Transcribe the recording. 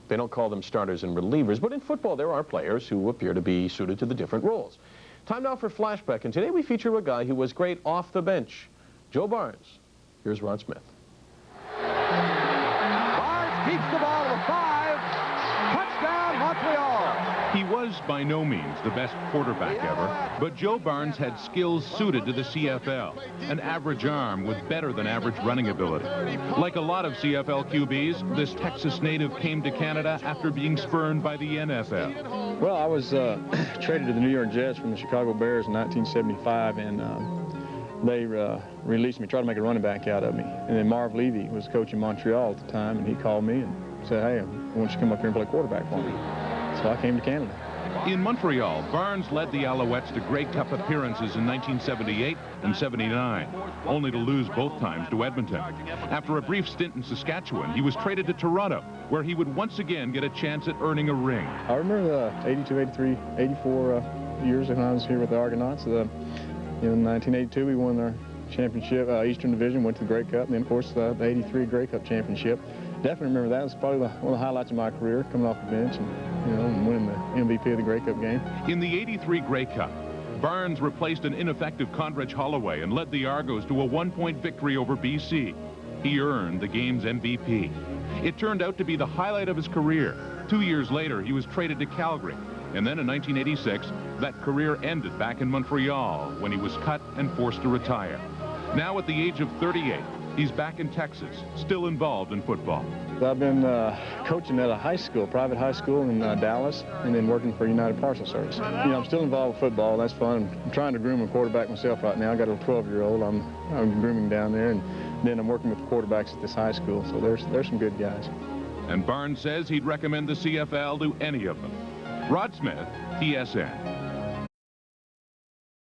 They don't call them starters and relievers, but in football there are players who appear to be suited to the different roles. Time now for Flashback, and today we feature a guy who was great off the bench, Joe Barnes. Here's Rod Smith. Barnes keeps the ball to the 5. Touchdown, Montreal. He was by no means the best quarterback ever, but Joe Barnes had skills suited to the CFL, an average arm with better than average running ability. Like a lot of CFL QBs, this Texas native came to Canada after being spurned by the NFL. Well, I was traded to the New York Jets from the Chicago Bears in 1975, and they released me, tried to make a running back out of me. And then Marv Levy was coaching Montreal at the time, and he called me and said, hey, I want you to come up here and play quarterback for me. So I came to Canada. In Montreal, Barnes led the Alouettes to Grey Cup appearances in 1978 and 79, only to lose both times to Edmonton. After a brief stint in Saskatchewan, he was traded to Toronto, where he would once again get a chance at earning a ring. I remember the 82, 83, 84 years when I was here with the Argonauts. In 1982, we won our championship, Eastern Division, went to the Grey Cup, and then, of course, the 83 Grey Cup championship. Definitely remember that. It was probably one of the highlights of my career, coming off the bench and winning the MVP of the Grey Cup game. In the 83 Grey Cup, Barnes replaced an ineffective Condredge Holloway and led the Argos to a one-point victory over BC. He earned the game's MVP. It turned out to be the highlight of his career. 2 years later, he was traded to Calgary. And then in 1986, that career ended back in Montreal when he was cut and forced to retire. Now at the age of 38, he's back in Texas, still involved in football. I've been coaching at a high school, private high school in Dallas, and then working for United Parcel Service. I'm still involved with football. That's fun. I'm trying to groom a quarterback myself right now. I got a 12-year-old. I'm grooming down there, and then I'm working with the quarterbacks at this high school. So there's some good guys. And Barnes says he'd recommend the CFL to any of them. Rod Smith, TSN.